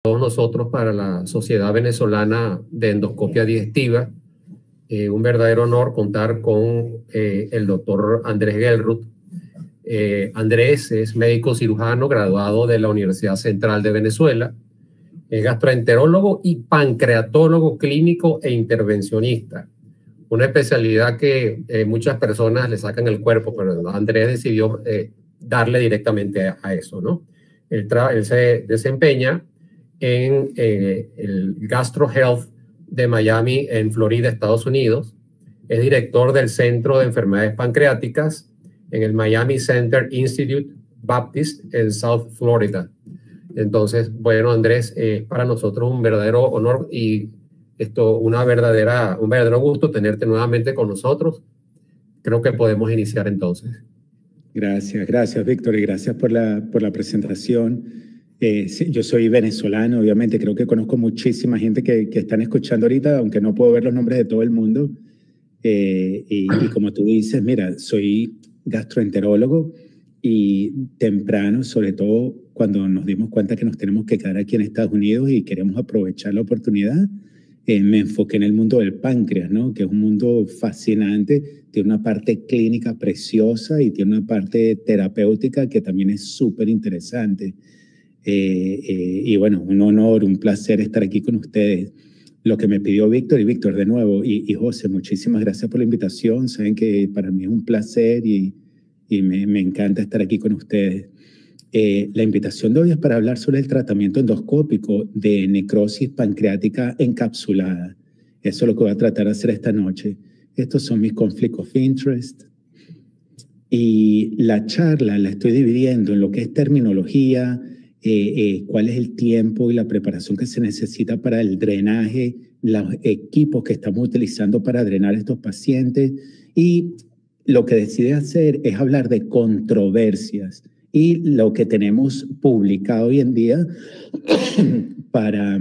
todos nosotros para la Sociedad Venezolana de Endoscopia Digestiva. Un verdadero honor contar con el doctor Andrés Gelruth. Andrés es médico cirujano graduado de la Universidad Central de Venezuela, es gastroenterólogo y pancreatólogo clínico e intervencionista. Una especialidad que muchas personas le sacan el cuerpo, pero Andrés decidió darle directamente a eso, ¿no? Él se desempeña en el Gastro Health de Miami, en Florida, Estados Unidos. Es director del Centro de Enfermedades Pancreáticas en el Miami Center Institute Baptist en South Florida. Entonces, bueno, Andrés, para nosotros un verdadero honor y un verdadero gusto tenerte nuevamente con nosotros. Creo que podemos iniciar entonces. Gracias, Víctor, y gracias por la presentación. Sí, yo soy venezolano, obviamente, creo que conozco muchísima gente que están escuchando ahorita, aunque no puedo ver los nombres de todo el mundo. Y como tú dices, mira, soy gastroenterólogo y temprano, sobre todo cuando nos dimos cuenta que nos tenemos que quedar aquí en Estados Unidos y queremos aprovechar la oportunidad, me enfoqué en el mundo del páncreas, ¿no? Que es un mundo fascinante, tiene una parte clínica preciosa y tiene una parte terapéutica que también es súper interesante. Y bueno, un honor, un placer estar aquí con ustedes. Lo que me pidió Víctor, y Víctor de nuevo, y José, muchísimas gracias por la invitación. Saben que para mí es un placer y me encanta estar aquí con ustedes. La invitación de hoy es para hablar sobre el tratamiento endoscópico de necrosis pancreática encapsulada. Eso es lo que voy a tratar de hacer esta noche. Estos son mis conflicts of interest. Y la charla la estoy dividiendo en lo que es terminología, cuál es el tiempo y la preparación que se necesita para el drenaje, los equipos que estamos utilizando para drenar a estos pacientes. Y lo que decidí hacer es hablar de controversias y lo que tenemos publicado hoy en día para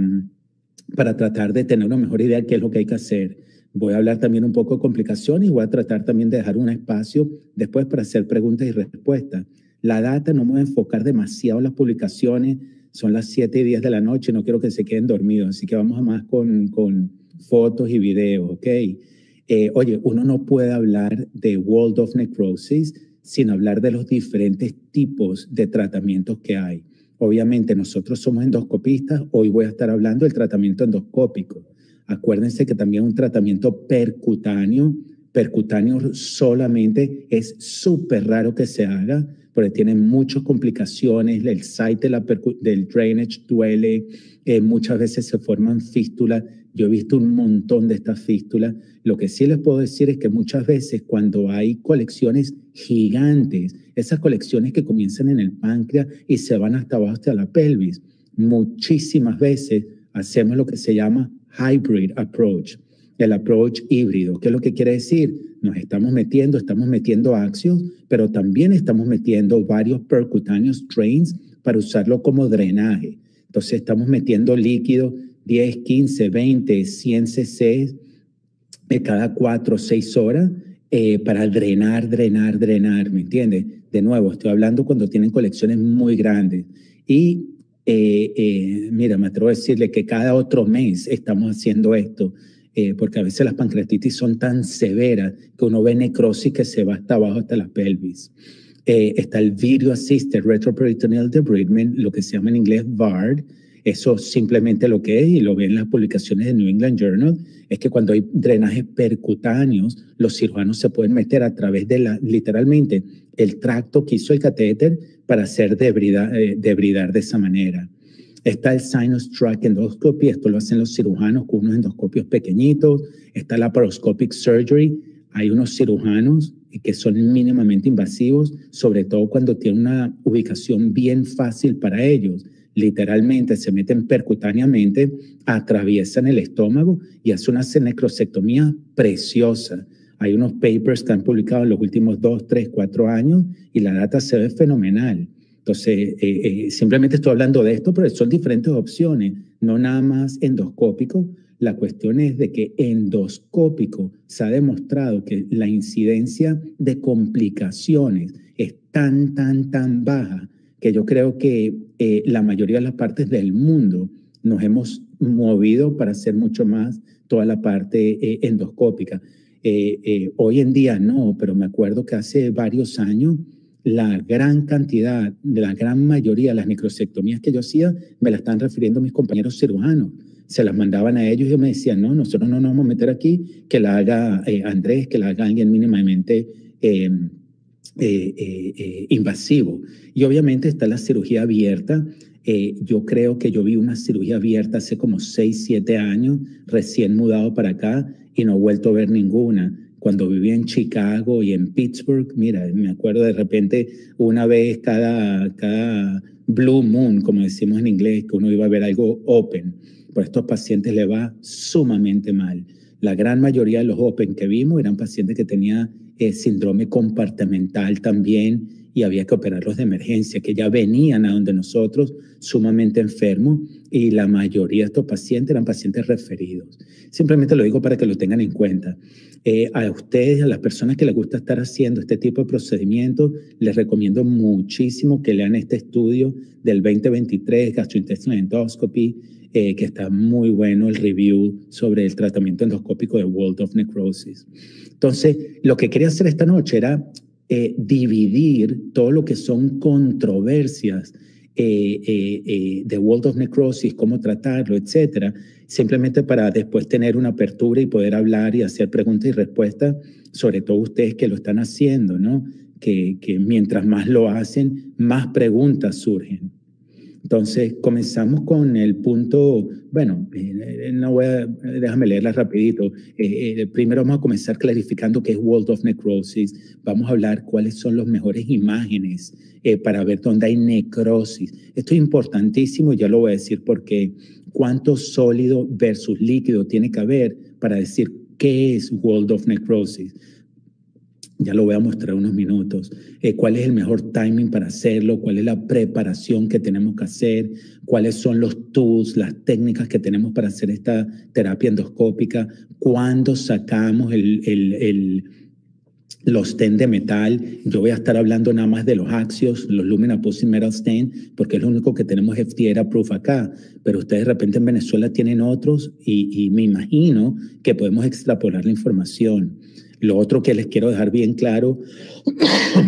tratar de tener una mejor idea de qué es lo que hay que hacer. Voy a hablar también un poco de complicaciones y voy a tratar también de dejar un espacio después para hacer preguntas y respuestas. La data no me voy a enfocar demasiado en las publicaciones, son las 7:10 de la noche, no quiero que se queden dormidos, así que vamos a más con fotos y videos, ¿ok? Oye, uno no puede hablar de World of Necrosis sin hablar de los diferentes tipos de tratamientos que hay. Obviamente nosotros somos endoscopistas, hoy voy a estar hablando del tratamiento endoscópico. Acuérdense que también un tratamiento percutáneo solamente es súper raro que se haga, porque tiene muchas complicaciones, el site del drainage duele, muchas veces se forman fístulas. Yo he visto un montón de estas fístulas. Lo que sí les puedo decir es que muchas veces cuando hay colecciones gigantes, esas colecciones que comienzan en el páncreas y se van hasta abajo, hasta la pelvis, muchísimas veces hacemos lo que se llama hybrid approach, el approach híbrido. ¿Qué es lo que quiere decir? Nos estamos metiendo Axios, pero también estamos metiendo varios percutaneous drains para usarlo como drenaje. Entonces estamos metiendo líquido 10, 15, 20, 100 cc cada 4 o 6 horas para drenar, ¿me entiendes? De nuevo, estoy hablando cuando tienen colecciones muy grandes. Y mira, me atrevo a decirle que cada otro mes estamos haciendo esto, porque a veces las pancreatitis son tan severas que uno ve necrosis que se va hasta abajo, hasta las pelvis. Está el Video Assisted Retroperitoneal Debridement, lo que se llama en inglés VARD. Eso simplemente lo que es, y lo ven en las publicaciones de New England Journal, es que cuando hay drenajes percutáneos, los cirujanos se pueden meter a través de literalmente el tracto que hizo el catéter para hacer debridar de esa manera. Está el Sinus Tract Endoscopy, esto lo hacen los cirujanos con unos endoscopios pequeñitos. Está la Laparoscopic Surgery, hay unos cirujanos que son mínimamente invasivos, sobre todo cuando tienen una ubicación bien fácil para ellos. Literalmente se meten percutáneamente, atraviesan el estómago y hacen una necrosectomía preciosa. Hay unos papers que han publicado en los últimos 2, 3, 4 años y la data se ve fenomenal. Entonces, simplemente estoy hablando de esto, pero son diferentes opciones, no nada más endoscópico. La cuestión es de que endoscópico se ha demostrado que la incidencia de complicaciones es tan baja que yo creo que la mayoría de las partes del mundo nos hemos movido para hacer mucho más toda la parte endoscópica. Hoy en día no, pero me acuerdo que hace varios años la gran cantidad, de la gran mayoría de las necrosectomías que yo hacía me las están refiriendo mis compañeros cirujanos. Se las mandaban a ellos y ellos me decían, no, nosotros no nos vamos a meter aquí, que la haga Andrés, que la haga alguien mínimamente invasivo. Y obviamente está la cirugía abierta. Yo creo que yo vi una cirugía abierta hace como 6, 7 años, recién mudado para acá, y no he vuelto a ver ninguna. Cuando vivía en Chicago y en Pittsburgh, mira, me acuerdo de repente una vez cada Blue Moon, como decimos en inglés, que uno iba a ver algo open. Por estos pacientes le va sumamente mal. La gran mayoría de los open que vimos eran pacientes que tenían síndrome compartimental también y había que operarlos de emergencia, que ya venían a donde nosotros sumamente enfermos y la mayoría de estos pacientes eran pacientes referidos. Simplemente lo digo para que lo tengan en cuenta. A ustedes, a las personas que les gusta estar haciendo este tipo de procedimientos, les recomiendo muchísimo que lean este estudio del 2023, Gastrointestinal Endoscopy, que está muy bueno el review sobre el tratamiento endoscópico de World of Necrosis. Entonces, lo que quería hacer esta noche era dividir todo lo que son controversias de World of Necrosis, cómo tratarlo, etcétera, simplemente para después tener una apertura y poder hablar y hacer preguntas y respuestas, sobre todo ustedes que lo están haciendo, ¿no? Que mientras más lo hacen, más preguntas surgen. Entonces, comenzamos con el punto, bueno, déjame leerla rapidito. Primero vamos a comenzar clarificando qué es World of Necrosis. Vamos a hablar cuáles son las mejores imágenes para ver dónde hay necrosis. Esto es importantísimo, ya lo voy a decir porque cuánto sólido versus líquido tiene que haber para decir qué es World of Necrosis. Ya lo voy a mostrar unos minutos. ¿Cuál es el mejor timing para hacerlo? ¿Cuál es la preparación que tenemos que hacer? ¿Cuáles son los tools, las técnicas que tenemos para hacer esta terapia endoscópica? ¿Cuándo sacamos los stent de metal? Yo voy a estar hablando nada más de los axios, los Lumina Pulsing Metal Stent, porque es lo único que tenemos FDA approved acá. Pero ustedes de repente en Venezuela tienen otros y me imagino que podemos extrapolar la información. Lo otro que les quiero dejar bien claro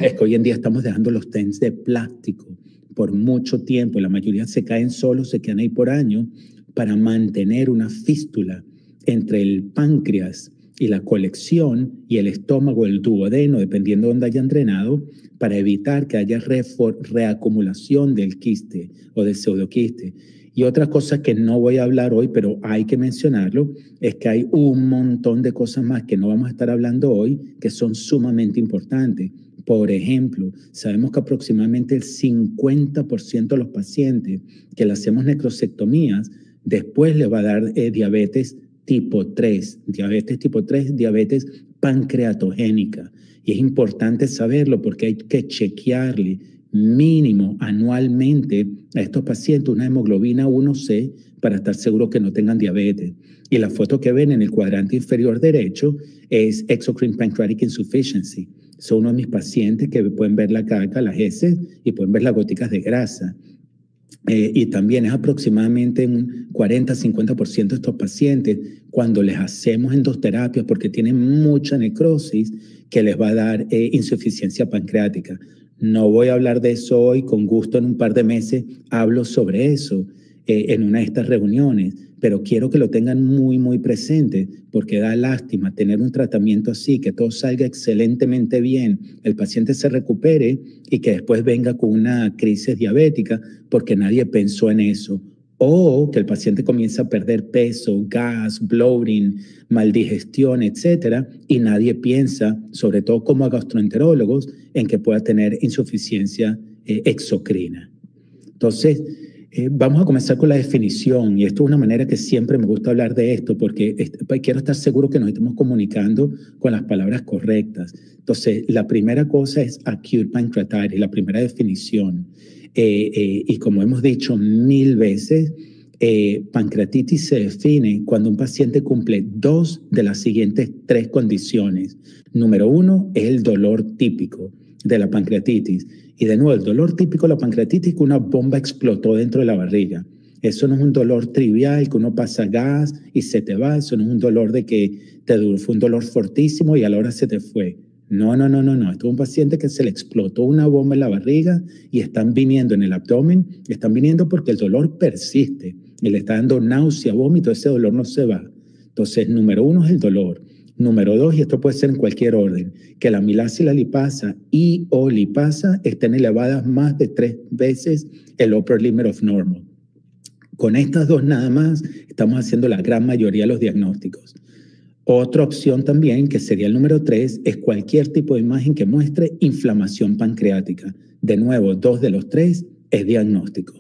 es que hoy en día estamos dejando los stents de plástico por mucho tiempo. La mayoría se caen solos, se quedan ahí por años para mantener una fístula entre el páncreas y la colección y el estómago, el duodeno, dependiendo de dónde hayan drenado, para evitar que haya reacumulación del quiste o del pseudoquiste. Y otra cosa que no voy a hablar hoy, pero hay que mencionarlo, es que hay un montón de cosas más que no vamos a estar hablando hoy que son sumamente importantes. Por ejemplo, sabemos que aproximadamente el 50% de los pacientes que le hacemos necrosectomías, después le va a dar diabetes tipo 3, diabetes pancreatogénica. Y es importante saberlo porque hay que chequearle mínimo anualmente a estos pacientes una hemoglobina 1C para estar seguro que no tengan diabetes. Y la foto que ven en el cuadrante inferior derecho es Exocrine Pancreatic Insufficiency. Son uno de mis pacientes que pueden ver la caca, las heces y pueden ver las goticas de grasa. Y también es aproximadamente un 40-50% de estos pacientes cuando les hacemos endoterapias porque tienen mucha necrosis que les va a dar insuficiencia pancreática. No voy a hablar de eso hoy, con gusto en un par de meses hablo sobre eso en una de estas reuniones, pero quiero que lo tengan muy, muy presente porque da lástima tener un tratamiento así, que todo salga excelentemente bien, el paciente se recupere y que después venga con una crisis diabética porque nadie pensó en eso. O que el paciente comience a perder peso, gas, bloating, maldigestión, etcétera, y nadie piensa, sobre todo como gastroenterólogos, en que pueda tener insuficiencia exocrina. Entonces, vamos a comenzar con la definición, y esto es una manera que siempre me gusta hablar de esto, porque quiero estar seguro que nos estemos comunicando con las palabras correctas. Entonces, la primera cosa es acute pancreatitis, la primera definición. Y como hemos dicho 1000 veces, pancreatitis se define cuando un paciente cumple 2 de las siguientes 3 condiciones. Número 1 es el dolor típico de la pancreatitis. Y de nuevo, el dolor típico de la pancreatitis es que una bomba explotó dentro de la barriga. Eso no es un dolor trivial que uno pasa gas y se te va. Eso no es un dolor de que fue un dolor fortísimo y a la hora se te fue. No. Esto es un paciente que se le explotó una bomba en la barriga y están viniendo en el abdomen. Están viniendo porque el dolor persiste. Y le está dando náusea, vómito, ese dolor no se va. Entonces, número 1 es el dolor. Número 2, y esto puede ser en cualquier orden, que la amilasa y la lipasa y o lipasa estén elevadas más de 3 veces el upper limit of normal. Con estas dos nada más estamos haciendo la gran mayoría de los diagnósticos. Otra opción también, que sería el número 3, es cualquier tipo de imagen que muestre inflamación pancreática. De nuevo, 2 de los 3 es diagnóstico.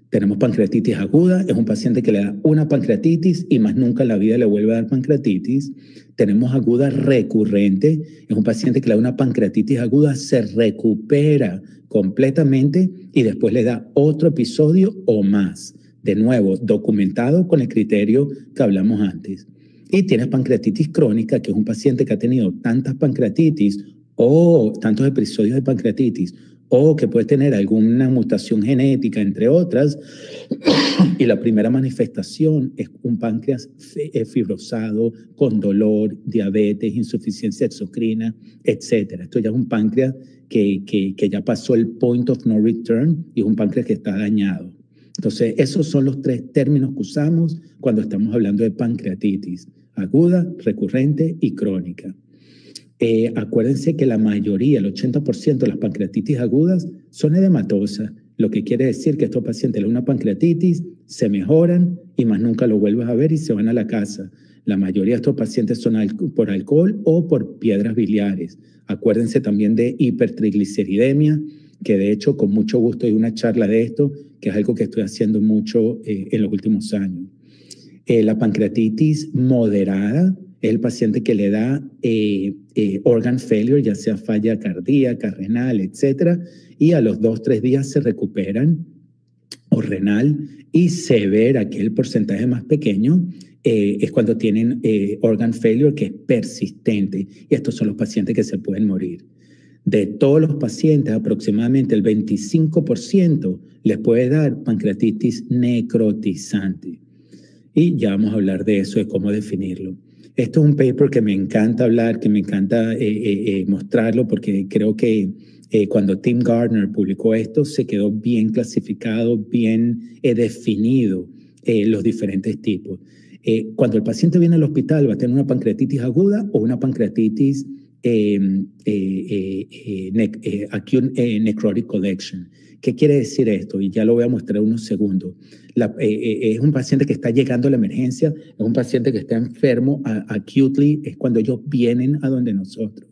Tenemos pancreatitis aguda, es un paciente que le da una pancreatitis y más nunca en la vida le vuelve a dar pancreatitis. Tenemos aguda recurrente, es un paciente que le da una pancreatitis aguda, se recupera completamente y después le da otro episodio o más. De nuevo, documentado con el criterio que hablamos antes. Y tienes pancreatitis crónica, que es un paciente que ha tenido tantas pancreatitis o tantos episodios de pancreatitis o que puede tener alguna mutación genética, entre otras, y la primera manifestación es un páncreas fibrosado, con dolor, diabetes, insuficiencia exocrina, etc. Esto ya es un páncreas que ya pasó el point of no return y es un páncreas que está dañado. Entonces, esos son los 3 términos que usamos cuando estamos hablando de pancreatitis: aguda, recurrente y crónica. Acuérdense que la mayoría, el 80% de las pancreatitis agudas son edematosas, lo que quiere decir que estos pacientes le dan una pancreatitis, se mejoran y más nunca lo vuelves a ver y se van a la casa. La mayoría de estos pacientes son por alcohol o por piedras biliares. Acuérdense también de hipertrigliceridemia, que de hecho con mucho gusto hay una charla de esto, que es algo que estoy haciendo mucho en los últimos años. La pancreatitis moderada es el paciente que le da organ failure, ya sea falla cardíaca, renal, etc. Y a los 2-3 días se recuperan, o renal, y severa, que es el porcentaje más pequeño, es cuando tienen organ failure, que es persistente. Y estos son los pacientes que se pueden morir. De todos los pacientes, aproximadamente el 25% les puede dar pancreatitis necrotizante. Y ya vamos a hablar de eso, de cómo definirlo. Esto es un paper que me encanta hablar, que me encanta mostrarlo, porque creo que cuando Tim Gardner publicó esto, se quedó bien clasificado, bien definido los diferentes tipos. Cuando el paciente viene al hospital, va a tener una pancreatitis aguda o una pancreatitis acute necrotic collection. ¿Qué quiere decir esto? Y ya lo voy a mostrar en unos segundos. Es un paciente que está llegando a la emergencia, es un paciente que está enfermo acutely, es cuando ellos vienen a donde nosotros.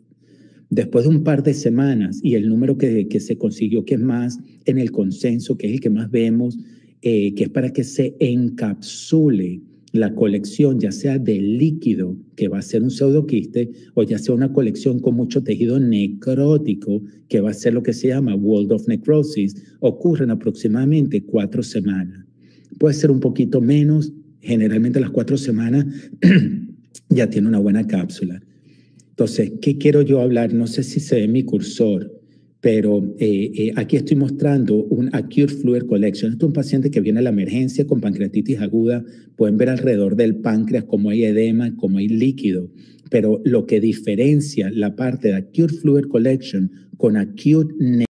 Después de un par de semanas y el número que se consiguió, que es más en el consenso, que es el que más vemos, que es para que se encapsule la colección, ya sea de líquido, que va a ser un pseudoquiste, o ya sea una colección con mucho tejido necrótico, que va a ser lo que se llama walled off necrosis, ocurren aproximadamente 4 semanas. Puede ser un poquito menos, generalmente a las 4 semanas ya tiene una buena cápsula. Entonces, ¿qué quiero yo hablar? No sé si se ve mi cursor, pero aquí estoy mostrando un acute fluid collection. Este es un paciente que viene a la emergencia con pancreatitis aguda. Pueden ver alrededor del páncreas cómo hay edema, cómo hay líquido. Pero lo que diferencia la parte de acute fluid collection con acute